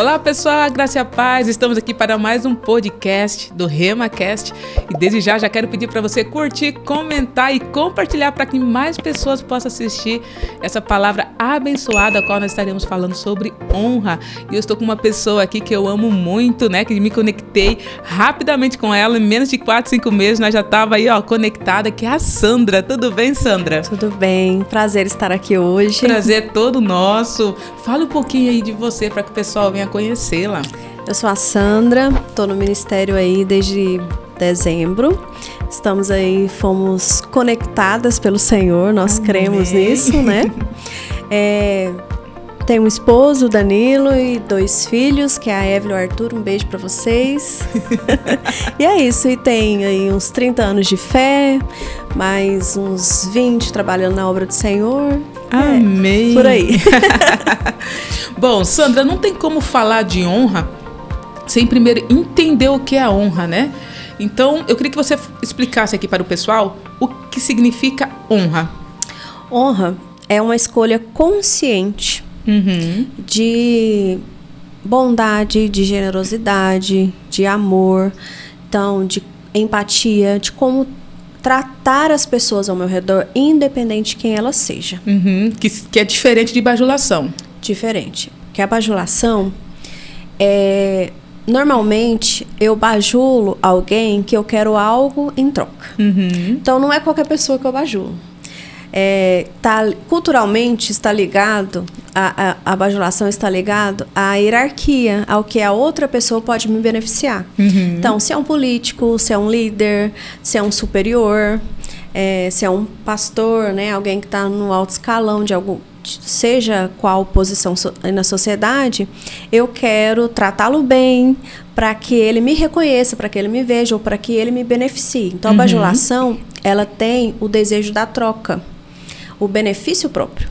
Olá pessoal, a graça e a paz, estamos aqui para mais um podcast do RemaCast e desde já quero pedir para você curtir, comentar e compartilhar para que mais pessoas possam assistir essa palavra abençoada a qual nós estaremos falando sobre honra. E eu estou com uma pessoa aqui que eu amo muito, né, que me conectei rapidamente com ela, em menos de 4, 5 meses nós já estava aí conectada, que é a Sandra. Tudo bem, Sandra? Tudo bem, prazer estar aqui hoje. Prazer todo nosso. Fala um pouquinho aí de você para que o pessoal venha conhecê-la. Eu sou a Sandra, estou no ministério aí desde dezembro. Estamos aí, fomos conectadas pelo Senhor, nós cremos nisso, né? Tenho um esposo, Danilo, e 2 filhos, que é a Evelyn e o Arthur. Um beijo para vocês. E é isso, e tenho aí uns 30 anos de fé, mais uns 20 trabalhando na obra do Senhor. Amém. Por aí. Bom, Sandra, não tem como falar de honra sem primeiro entender o que é a honra, né? Então, eu queria que você explicasse aqui para o pessoal o que significa honra. Honra é uma escolha consciente de bondade, de generosidade, de amor, então, de empatia, de como tratar as pessoas ao meu redor, independente de quem ela seja. Que é diferente de bajulação. Diferente. Porque a bajulação normalmente eu bajulo alguém que eu quero algo em troca. Então não é qualquer pessoa que eu bajulo. Culturalmente está ligado, a bajulação está ligado à hierarquia, ao que a outra pessoa pode me beneficiar. Então, se é um político, se é um líder, se é um superior, se é um pastor, né, alguém que está no alto escalão de algum, seja qual posição na sociedade, eu quero tratá-lo bem para que ele me reconheça, para que ele me veja ou para que ele me beneficie. Então, a bajulação, ela tem o desejo da troca, o benefício próprio.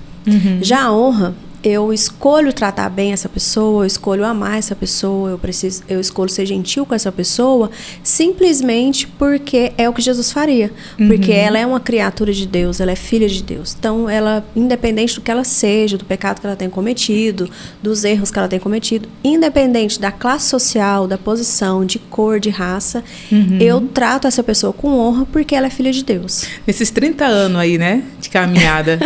Já a honra, eu escolho tratar bem essa pessoa, eu escolho amar essa pessoa, eu escolho ser gentil com essa pessoa, simplesmente porque é o que Jesus faria. Porque ela é uma criatura de Deus, ela é filha de Deus. Então, ela, independente do que ela seja, do pecado que ela tem cometido, dos erros que ela tem cometido, independente da classe social, da posição, de cor, de raça, eu trato essa pessoa com honra porque ela é filha de Deus. Nesses 30 anos aí, né, de caminhada,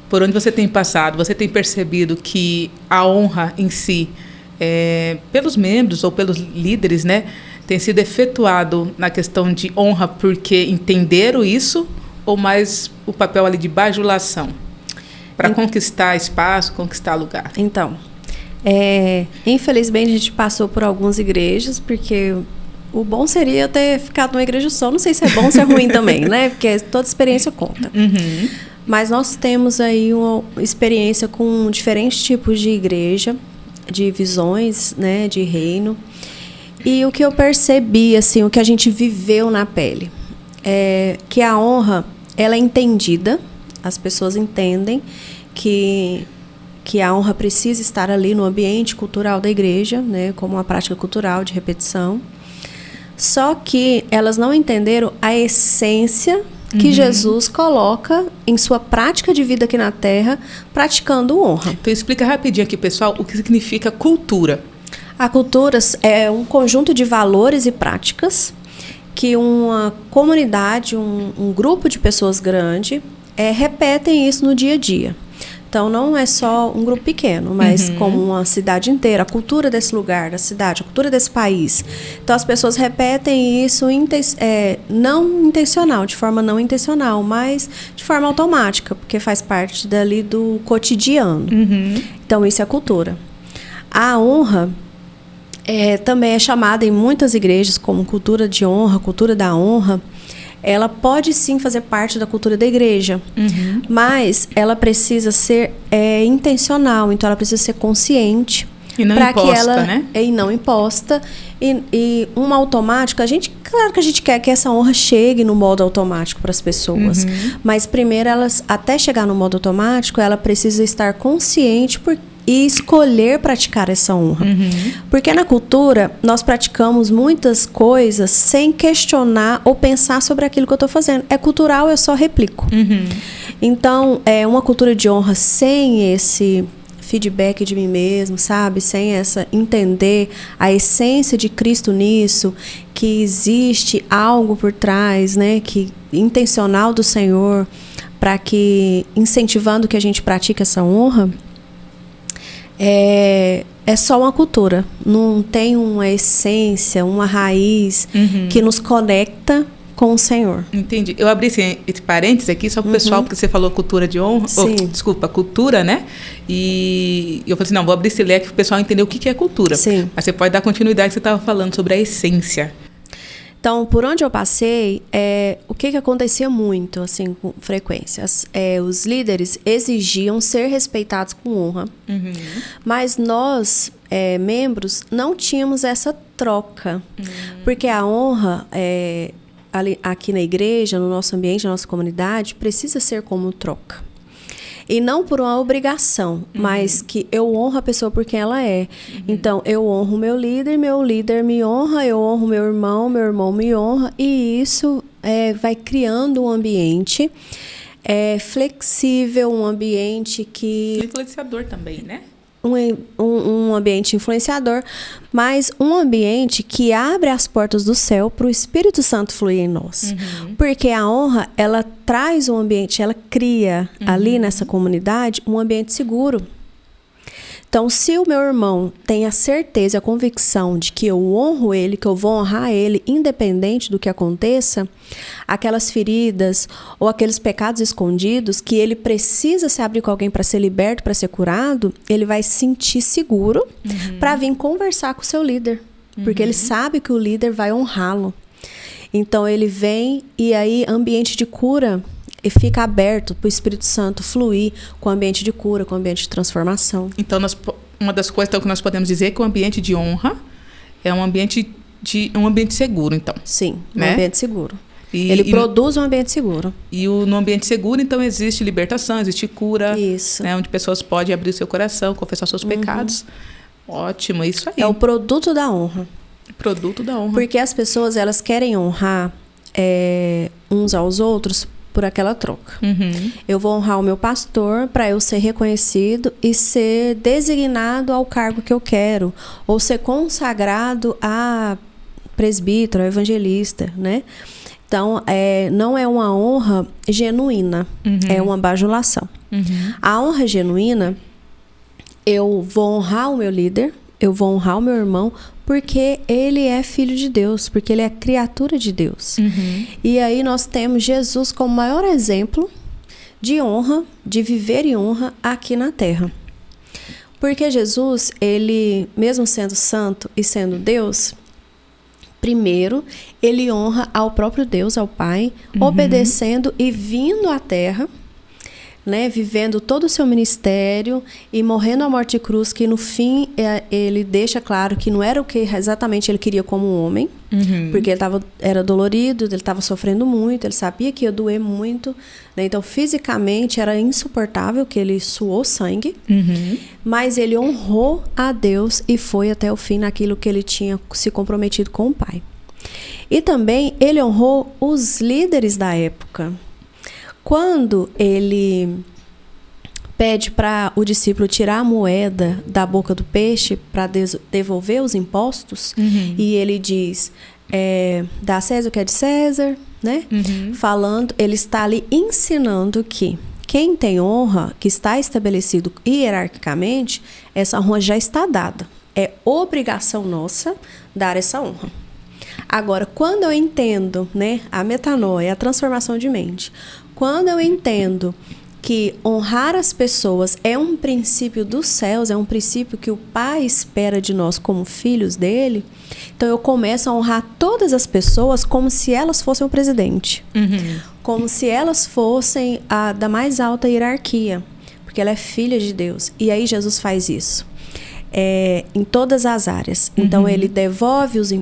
por onde você tem passado, você tem percebido que a honra em si, pelos membros ou pelos líderes, né, tem sido efetuado na questão de honra porque entenderam isso, ou mais o papel ali de bajulação, para conquistar espaço, conquistar lugar? Então, infelizmente a gente passou por algumas igrejas, porque o bom seria eu ter ficado numa igreja só. Não sei se é bom ou se é ruim também, né, porque toda experiência conta. Mas nós temos aí uma experiência com diferentes tipos de igreja, de visões, né, de reino. E o que eu percebi, assim, o que a gente viveu na pele, é que a honra, ela é entendida, as pessoas entendem que a honra precisa estar ali no ambiente cultural da igreja, né, como uma prática cultural de repetição. Só que elas não entenderam a essência que Jesus coloca em sua prática de vida aqui na Terra, praticando honra. Então explica rapidinho aqui, pessoal, o que significa cultura. A cultura é um conjunto de valores e práticas que uma comunidade, um grupo de pessoas grande, repetem isso no dia a dia. Então, não é só um grupo pequeno, mas como uma cidade inteira, a cultura desse lugar, da cidade, a cultura desse país. Então, as pessoas repetem isso não intencional, de forma não intencional, mas de forma automática, porque faz parte dali do cotidiano. Então, isso é cultura. A honra também é chamada em muitas igrejas como cultura de honra, cultura da honra. Ela pode sim fazer parte da cultura da igreja, mas ela precisa ser intencional, então ela precisa ser consciente. E não imposta, né? E não imposta. E uma automática, claro que a gente quer que essa honra chegue no modo automático para as pessoas, mas primeiro, até chegar no modo automático, ela precisa estar consciente e escolher praticar essa honra. Porque na cultura, nós praticamos muitas coisas sem questionar ou pensar sobre aquilo que eu estou fazendo. É cultural, eu só replico. Então, uma cultura de honra sem esse feedback de mim mesmo, sabe? Sem entender a essência de Cristo nisso, que existe algo por trás, né? Que intencional do Senhor, para que, incentivando que a gente pratique essa honra, é só uma cultura. Não tem uma essência, uma raiz que nos conecta com o Senhor. Entendi. Eu abri esse parênteses aqui só para o pessoal, porque você falou cultura de honra. Desculpa, cultura, né? E eu falei assim, não, vou abrir esse leque para o pessoal entender o que é cultura. Sim. Mas você pode dar continuidade que você estava falando sobre a essência. Então, por onde eu passei, o que acontecia muito, assim, com frequência? Os líderes exigiam ser respeitados com honra, mas nós, membros, não tínhamos essa troca. Porque a honra, aqui na igreja, no nosso ambiente, na nossa comunidade, precisa ser como troca. E não por uma obrigação, mas que eu honro a pessoa por quem ela é. Então, eu honro o meu líder me honra, eu honro meu irmão me honra. E isso vai criando um ambiente flexível, um ambiente que... Influenciador também, né? Um ambiente influenciador, mas um ambiente que abre as portas do céu para o Espírito Santo fluir em nós. Porque a honra, ela traz um ambiente, ela cria ali nessa comunidade um ambiente seguro. Então, se o meu irmão tem a certeza, a convicção de que eu honro ele, que eu vou honrar ele, independente do que aconteça, aquelas feridas ou aqueles pecados escondidos que ele precisa se abrir com alguém para ser liberto, para ser curado, ele vai se sentir seguro para vir conversar com o seu líder. Porque ele sabe que o líder vai honrá-lo. Então, ele vem e aí, ambiente de cura... E fica aberto para o Espírito Santo fluir com o ambiente de cura, com o ambiente de transformação. Então, uma das coisas que nós podemos dizer é que o ambiente de honra é um ambiente seguro, então. Sim, né? Um ambiente seguro. Ele produz um ambiente seguro. E no ambiente seguro, então, existe libertação, existe cura. Isso. Né, onde pessoas podem abrir o seu coração, confessar seus pecados. Ótimo, isso aí. É o produto da honra. Produto da honra. Porque as pessoas, elas querem honrar uns aos outros por aquela troca. Eu vou honrar o meu pastor para eu ser reconhecido e ser designado ao cargo que eu quero, ou ser consagrado a presbítero, a evangelista, né? Então, não é uma honra genuína, é uma bajulação. A honra genuína, eu vou honrar o meu líder, eu vou honrar o meu irmão, porque ele é filho de Deus, porque ele é criatura de Deus. E aí nós temos Jesus como maior exemplo de honra, de viver em honra aqui na Terra. Porque Jesus, ele, mesmo sendo santo e sendo Deus, primeiro, ele honra ao próprio Deus, ao Pai, obedecendo e vindo à Terra, né, vivendo todo o seu ministério e morrendo a morte de cruz, que no fim ele deixa claro que não era o que exatamente ele queria como homem, porque ele era dolorido, ele estava sofrendo muito, ele sabia que ia doer muito, né, então fisicamente era insuportável, que ele suou sangue, mas ele honrou a Deus e foi até o fim naquilo que ele tinha se comprometido com o Pai. E também ele honrou os líderes da época. Quando ele pede para o discípulo tirar a moeda da boca do peixe para devolver os impostos, e ele diz, dá a César o que é de César, né? Falando, ele está ali ensinando que quem tem honra, que está estabelecido hierarquicamente, essa honra já está dada. É obrigação nossa dar essa honra. Agora, quando eu entendo, né, a metanoia, a transformação de mente, quando eu entendo que honrar as pessoas é um princípio dos céus, é um princípio que o Pai espera de nós como filhos dele, então eu começo a honrar todas as pessoas como se elas fossem o presidente, como se elas fossem da mais alta hierarquia, porque ela é filha de Deus. E aí Jesus faz isso. Em todas as áreas. Então, ele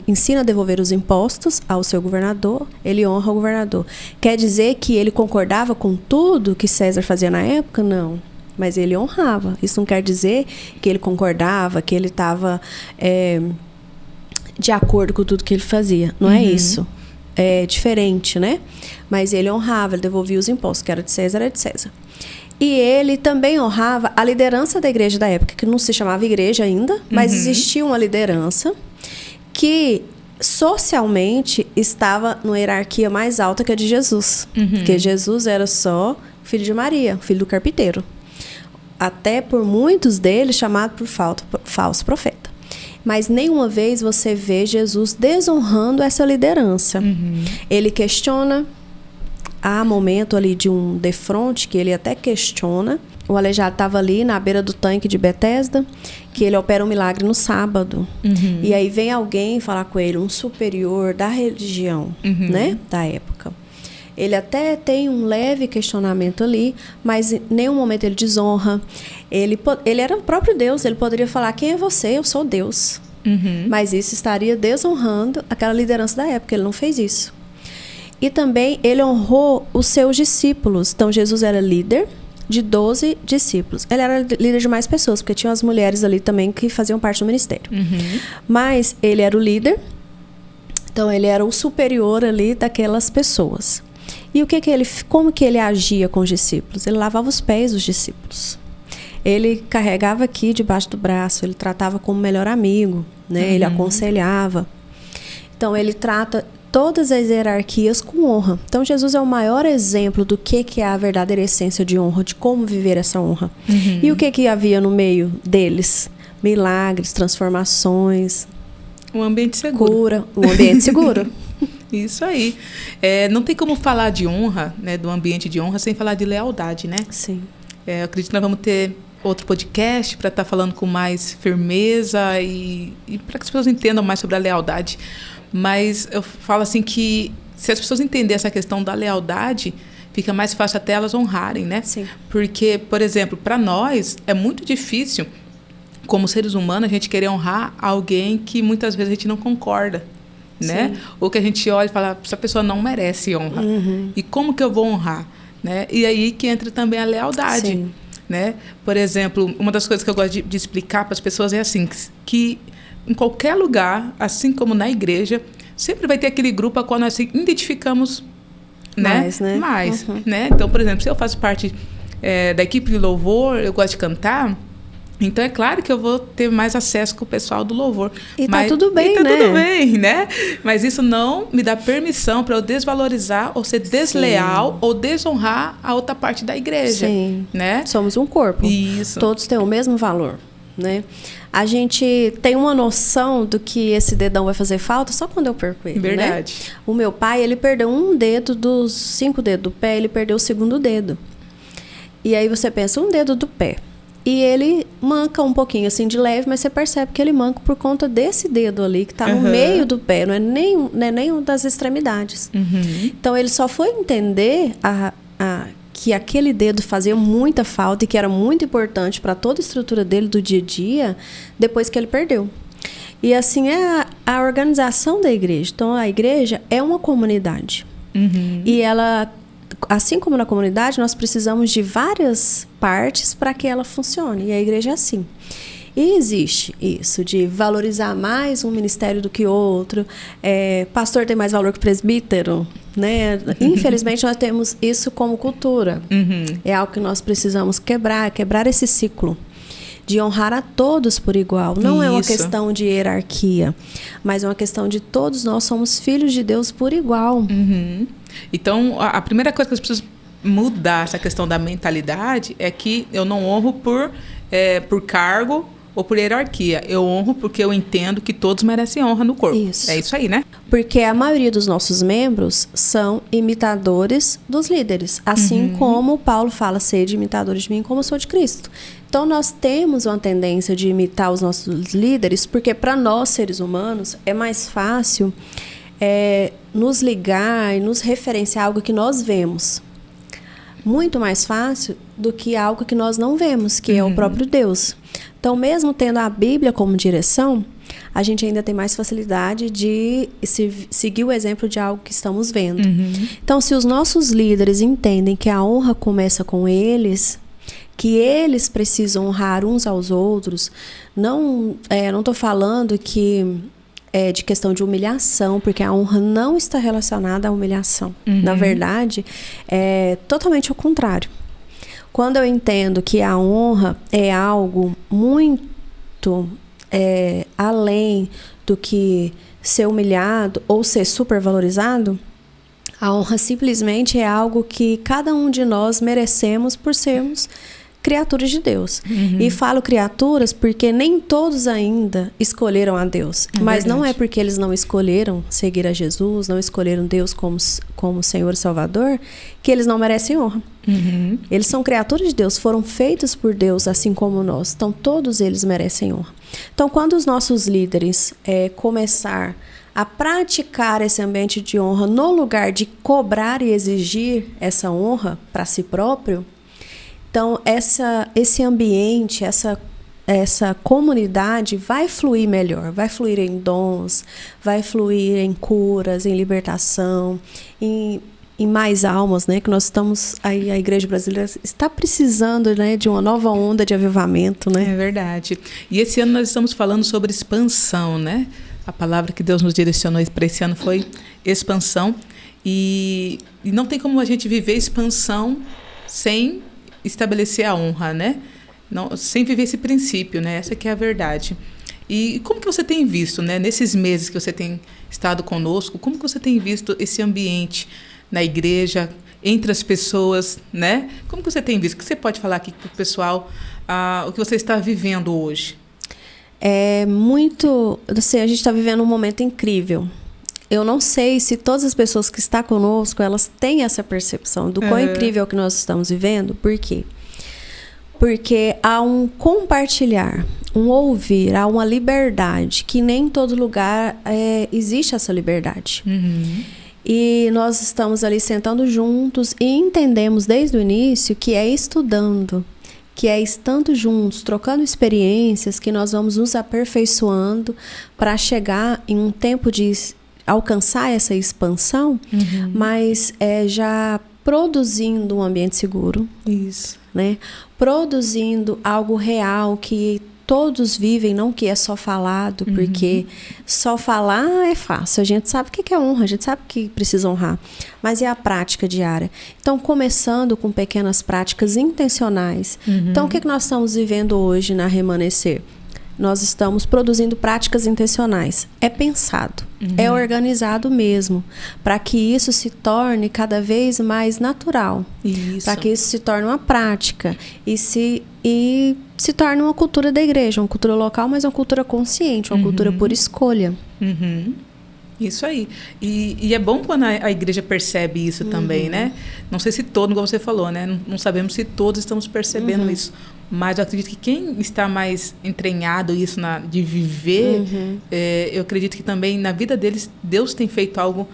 ensina a devolver os impostos ao seu governador, ele honra o governador. Quer dizer que ele concordava com tudo que César fazia na época? Não. Mas ele honrava. Isso não quer dizer que ele concordava, que ele estava de acordo com tudo que ele fazia. Não é isso. É diferente, né? Mas ele honrava, ele devolvia os impostos, que era de César, era de César. E ele também honrava a liderança da igreja da época, que não se chamava igreja ainda, mas existia uma liderança que socialmente estava numa hierarquia mais alta que a de Jesus. Porque Jesus era só filho de Maria, filho do carpinteiro. Até por muitos deles chamado por falso profeta. Mas nenhuma vez você vê Jesus desonrando essa liderança. Ele questiona. Há momento ali de um defronte que ele até questiona. O aleijado estava ali na beira do tanque de Betesda, que ele opera um milagre no sábado. E aí vem alguém falar com ele, um superior da religião, né, da época. Ele até tem um leve questionamento ali, mas em nenhum momento ele desonra. Ele era o próprio Deus, ele poderia falar, quem é você? Eu sou Deus. Mas isso estaria desonrando aquela liderança da época, ele não fez isso. E também ele honrou os seus discípulos. Então Jesus era líder de 12 discípulos. Ele era líder de mais pessoas, porque tinham as mulheres ali também que faziam parte do ministério. Mas ele era o líder, então ele era o superior ali daquelas pessoas. E como que ele agia com os discípulos? Ele lavava os pés dos discípulos. Ele carregava aqui debaixo do braço, ele tratava como melhor amigo, né? Ele aconselhava. Então ele trata todas as hierarquias com honra. Então Jesus é o maior exemplo do que é a verdadeira essência de honra, de como viver essa honra. E o que havia no meio deles? Milagres, transformações. Um ambiente seguro. Cura, um ambiente seguro. Isso aí. Não tem como falar de honra, né, do ambiente de honra, sem falar de lealdade, né? Sim. Eu acredito que nós vamos ter outro podcast para estar falando com mais firmeza e para que as pessoas entendam mais sobre a lealdade. Mas eu falo assim que se as pessoas entenderem essa questão da lealdade, fica mais fácil até elas honrarem, né? Sim. Porque, por exemplo, para nós é muito difícil, como seres humanos, a gente querer honrar alguém que muitas vezes a gente não concorda, né? Sim. Ou que a gente olha e fala, essa pessoa não merece honra. E como que eu vou honrar? Né? E aí que entra também a lealdade. Sim. Né? Por exemplo, uma das coisas que eu gosto de explicar para as pessoas é assim, que em qualquer lugar, assim como na igreja, sempre vai ter aquele grupo a qual nós identificamos, né? Mais. Né? Então, por exemplo, se eu faço parte da equipe de louvor, eu gosto de cantar, então é claro que eu vou ter mais acesso com o pessoal do louvor. E tá tudo bem, né? Tudo bem, né? Mas isso não me dá permissão para eu desvalorizar ou ser desleal ou desonrar a outra parte da igreja. Sim. Né? Somos um corpo. Isso. Todos têm o mesmo valor, né? A gente tem uma noção do que esse dedão vai fazer falta só quando eu perco ele, Verdade. Né? O meu pai, ele perdeu um dedo dos 5 dedos do pé, ele perdeu o segundo dedo. E aí você pensa, um dedo do pé. E ele manca um pouquinho, assim, de leve, mas você percebe que ele manca por conta desse dedo ali, que está no meio do pé, não é nem das extremidades. Então, ele só foi entender que aquele dedo fazia muita falta e que era muito importante para toda a estrutura dele do dia a dia, depois que ele perdeu. E assim é a organização da igreja. Então, a igreja é uma comunidade. E ela... Assim como na comunidade, nós precisamos de várias partes para que ela funcione. E a igreja é assim. E existe isso, de valorizar mais um ministério do que outro. Pastor tem mais valor que presbítero, né? Infelizmente, nós temos isso como cultura. É algo que nós precisamos quebrar esse ciclo. De honrar a todos por igual. Não é uma questão de hierarquia, mas é uma questão de todos nós somos filhos de Deus por igual. Então, a primeira coisa que as pessoas mudar essa questão da mentalidade é que eu não honro por cargo ou por hierarquia. Eu honro porque eu entendo que todos merecem honra no corpo. Isso. É isso aí, né? Porque a maioria dos nossos membros são imitadores dos líderes. Assim como Paulo fala, sede imitadores de mim como eu sou de Cristo. Então, nós temos uma tendência de imitar os nossos líderes, porque para nós, seres humanos, é mais fácil nos ligar e nos referenciar a algo que nós vemos. Muito mais fácil do que algo que nós não vemos, que é o próprio Deus. Então, mesmo tendo a Bíblia como direção, a gente ainda tem mais facilidade de seguir o exemplo de algo que estamos vendo. Então, se os nossos líderes entendem que a honra começa com eles, que eles precisam honrar uns aos outros, não estou falando que de questão de humilhação, porque a honra não está relacionada à humilhação. Na verdade, é totalmente ao contrário. Quando eu entendo que a honra é algo muito além do que ser humilhado ou ser supervalorizado, a honra simplesmente é algo que cada um de nós merecemos por sermos criaturas de Deus. E falo criaturas porque nem todos ainda escolheram a Deus. Mas não é porque eles não escolheram seguir a Jesus, não escolheram Deus como Senhor e Salvador, que eles não merecem honra. Eles são criaturas de Deus, foram feitos por Deus, assim como nós. Então, todos eles merecem honra. Então, quando os nossos líderes começar a praticar esse ambiente de honra no lugar de cobrar e exigir essa honra para si próprio, então, esse ambiente, essa comunidade vai fluir melhor, vai fluir em dons, vai fluir em curas, em libertação, em mais almas, né? Que nós estamos, a Igreja Brasileira está precisando, né, de uma nova onda de avivamento, né? É verdade. E esse ano nós estamos falando sobre expansão, né? A palavra que Deus nos direcionou para esse ano foi expansão. E não tem como a gente viver expansão sem estabelecer a honra, né? Não, sem viver esse princípio, né? Essa que é a verdade. E como que você tem visto, né? Nesses meses que você tem estado conosco, como que você tem visto esse ambiente na igreja, entre as pessoas, né? Como que você tem visto? O que você pode falar aqui para o pessoal, o que você está vivendo hoje? É muito... Assim, a gente está vivendo um momento incrível. Eu não sei se todas as pessoas que estão conosco, elas têm essa percepção do quão incrível que nós estamos vivendo. Por quê? Porque há um compartilhar, um ouvir, há uma liberdade, que nem em todo lugar existe essa liberdade. E nós estamos ali sentando juntos e entendemos desde o início que é estudando, que é estando juntos, trocando experiências, que nós vamos nos aperfeiçoando para chegar em um tempo de alcançar essa expansão, mas já produzindo um ambiente seguro. Isso. Né? Produzindo algo real que todos vivem, não que é só falado, porque só falar é fácil. A gente sabe o que é honra, a gente sabe que precisa honrar, mas é a prática diária. Então, começando com pequenas práticas intencionais. Então, o que nós estamos vivendo hoje na Remanescer? Nós estamos produzindo práticas intencionais. É pensado, é organizado mesmo, para que isso se torne cada vez mais natural. Para que isso se torne uma prática e se torne uma cultura da igreja, uma cultura local, mas uma cultura consciente, uma cultura por escolha. Isso aí. E é bom quando a igreja percebe isso também, né? Não sei se todos, como você falou, né? Não sabemos se todos estamos percebendo isso. Mas eu acredito que quem está mais entranhado isso de viver, eu acredito que também na vida deles, Deus tem feito algo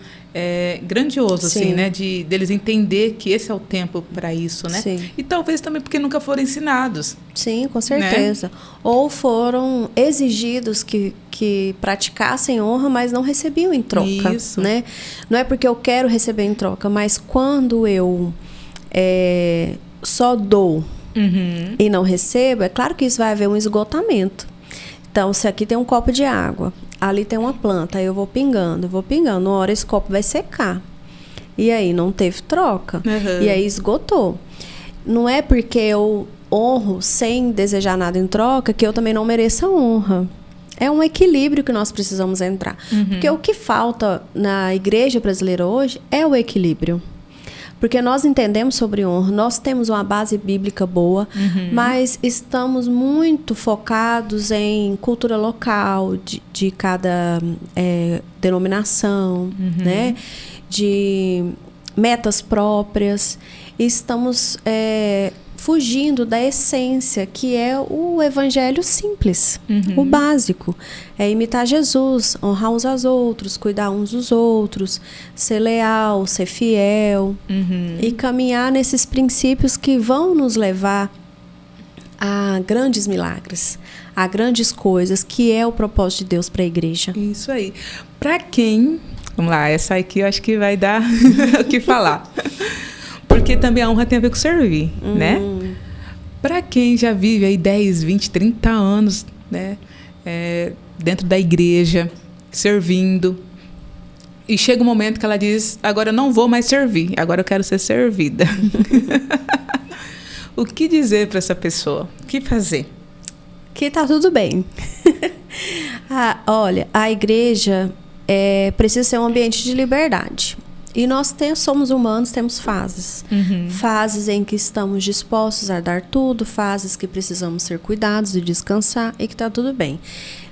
grandioso, assim, né? Deles entender que esse é o tempo para isso, né? Sim. E talvez também porque nunca foram ensinados. Sim, com certeza. Né? Ou foram exigidos que praticassem honra, mas não recebiam em troca. Isso. Né? Não é porque eu quero receber em troca, mas quando eu só dou e não recebo, é claro que isso vai haver um esgotamento. Então, se aqui tem um copo de água, ali tem uma planta, aí eu vou pingando, uma hora esse copo vai secar. E aí não teve troca. E aí esgotou. Não é porque eu honro sem desejar nada em troca que eu também não mereça honra. É um equilíbrio que nós precisamos entrar. Porque o que falta na igreja brasileira hoje é o equilíbrio. Porque nós entendemos sobre honra, nós temos uma base bíblica boa, mas estamos muito focados em cultura local, de cada denominação, né? De metas próprias. E estamos fugindo da essência, que é o evangelho simples, o básico. É imitar Jesus, honrar uns aos outros, cuidar uns dos outros, ser leal, ser fiel e caminhar nesses princípios que vão nos levar a grandes milagres, a grandes coisas, que é o propósito de Deus para a igreja. Isso aí. Para quem... Vamos lá, essa aqui eu acho que vai dar o que falar. Porque também a honra tem a ver com servir, né? Para quem já vive aí 10, 20, 30 anos, né? Dentro da igreja, servindo. E chega um momento que ela diz, agora eu não vou mais servir, agora eu quero ser servida. o que dizer para essa pessoa? O que fazer? Que tá tudo bem. Olha, a igreja precisa ser um ambiente de liberdade. E nós somos humanos, temos fases. Fases em que estamos dispostos a dar tudo, fases que precisamos ser cuidados e descansar e que tá tudo bem.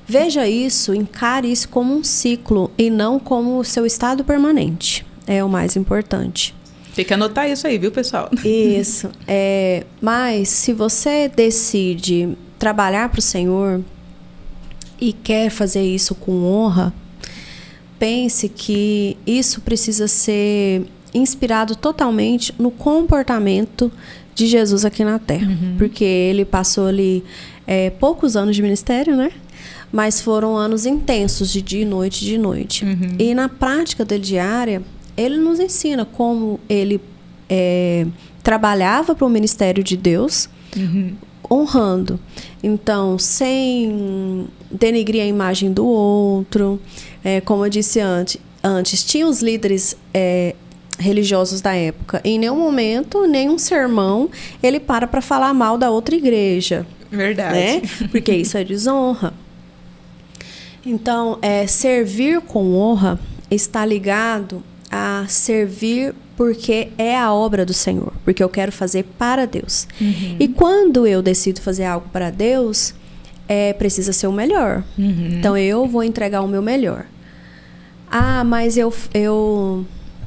Veja isso, encare isso como um ciclo e não como o seu estado permanente. É o mais importante. Tem que anotar isso aí, viu, pessoal? Isso. Mas se você decide trabalhar para o Senhor e quer fazer isso com honra, pense que isso precisa ser inspirado totalmente no comportamento de Jesus aqui na Terra. Porque ele passou ali poucos anos de ministério, né? Mas foram anos intensos, de dia e noite, de noite. E na prática dele diária, ele nos ensina como ele trabalhava para o ministério de Deus, honrando. Então, sem denegrir a imagem do outro. Como eu disse antes, tinha os líderes religiosos da época. Em nenhum momento, nenhum sermão, ele para falar mal da outra igreja. Verdade. Né? Porque isso é desonra. Então, servir com honra está ligado a servir porque é a obra do Senhor, porque eu quero fazer para Deus. E quando eu decido fazer algo para Deus, precisa ser o melhor. Então, eu vou entregar o meu melhor. Mas eu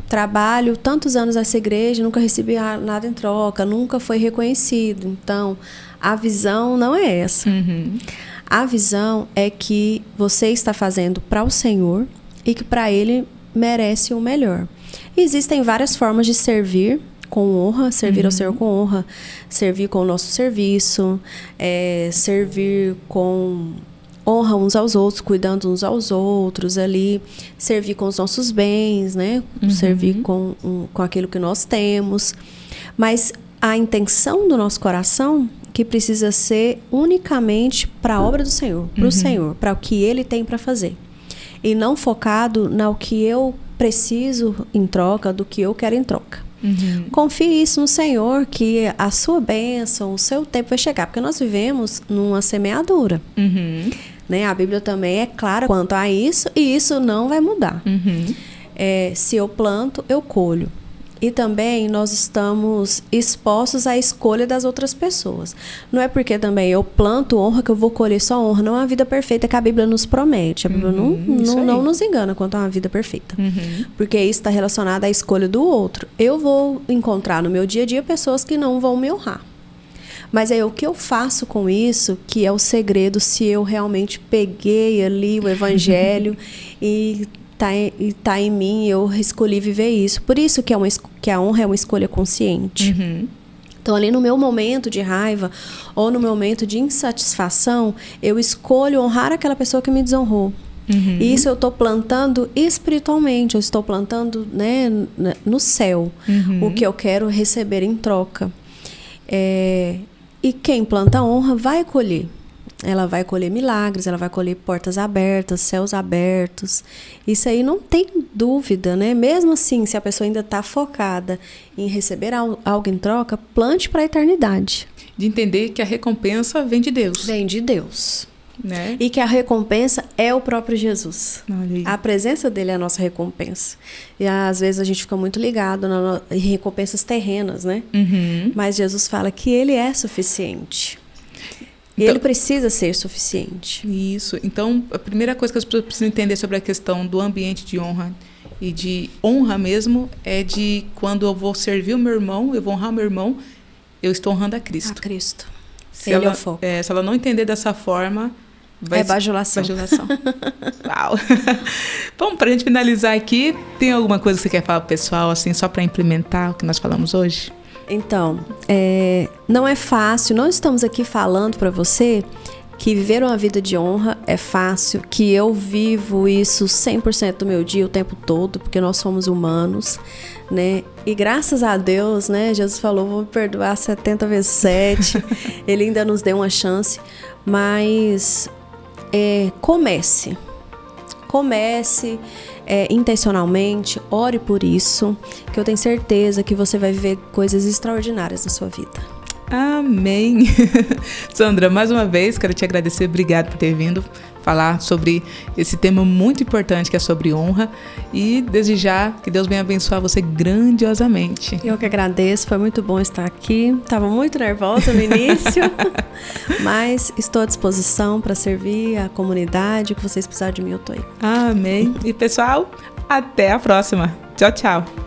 trabalho tantos anos nessa igreja, nunca recebi nada em troca, nunca foi reconhecido. Então, a visão não é essa. A visão é que você está fazendo para o Senhor e que para Ele merece o melhor. Existem várias formas de servir com honra, servir ao Senhor com honra, servir com o nosso serviço, servir com honra uns aos outros, cuidando uns aos outros ali, servir com os nossos bens, né? Servir com aquilo que nós temos. Mas a intenção do nosso coração que precisa ser unicamente para a obra do Senhor, para o Senhor, para o que Ele tem para fazer. E não focado no que eu preciso em troca, do que eu quero em troca. Confie isso no Senhor, que a sua bênção, o seu tempo vai chegar. Porque nós vivemos numa semeadura. Né? A Bíblia também é clara quanto a isso, e isso não vai mudar. Se eu planto, eu colho. E também nós estamos expostos à escolha das outras pessoas. Não é porque também eu planto honra que eu vou colher só honra. Não é uma vida perfeita que a Bíblia nos promete. A Bíblia não nos engana quanto a uma vida perfeita. Porque isso está relacionado à escolha do outro. Eu vou encontrar no meu dia a dia pessoas que não vão me honrar. Mas o que eu faço com isso, que é o segredo, se eu realmente peguei ali o evangelho e tá em mim, eu escolhi viver isso. Por isso que a honra é uma escolha consciente. Então, ali no meu momento de raiva ou no meu momento de insatisfação, eu escolho honrar aquela pessoa que me desonrou. E isso eu estou plantando espiritualmente, eu estou plantando, né, no céu, o que eu quero receber em troca. E quem planta honra vai colher. Ela vai colher milagres, ela vai colher portas abertas, céus abertos. Isso aí não tem dúvida, né? Mesmo assim, se a pessoa ainda está focada em receber algo em troca, plante para a eternidade. De entender que a recompensa vem de Deus. Vem de Deus. Né? E que a recompensa é o próprio Jesus. Olha aí. A presença dele é a nossa recompensa. E às vezes a gente fica muito ligado em recompensas terrenas, né? Mas Jesus fala que ele é suficiente. E ele precisa ser suficiente. Isso. Então, a primeira coisa que as pessoas precisam entender sobre a questão do ambiente de honra e de honra mesmo é de quando eu vou servir o meu irmão, eu vou honrar o meu irmão, eu estou honrando a Cristo. A Cristo. Se ela não entender dessa forma, vai bajulação. Uau. Bom, para a gente finalizar aqui, tem alguma coisa que você quer falar pro pessoal, assim, só para implementar o que nós falamos hoje? Então, não é fácil, não estamos aqui falando para você que viver uma vida de honra é fácil, que eu vivo isso 100% do meu dia, o tempo todo, porque nós somos humanos, né? E graças a Deus, né? Jesus falou, vou me perdoar 70 vezes 7, Ele ainda nos deu uma chance, mas comece intencionalmente, ore por isso, que eu tenho certeza que você vai viver coisas extraordinárias na sua vida. Amém. Sandra, mais uma vez, quero te agradecer. Obrigado por ter vindo falar sobre esse tema muito importante que é sobre honra e desejar que Deus venha abençoar você grandiosamente. Eu que agradeço, foi muito bom estar aqui. Estava muito nervosa no início, mas estou à disposição para servir a comunidade. O que vocês precisarem de mim, eu estou aí. Amém. E pessoal, até a próxima. Tchau, tchau.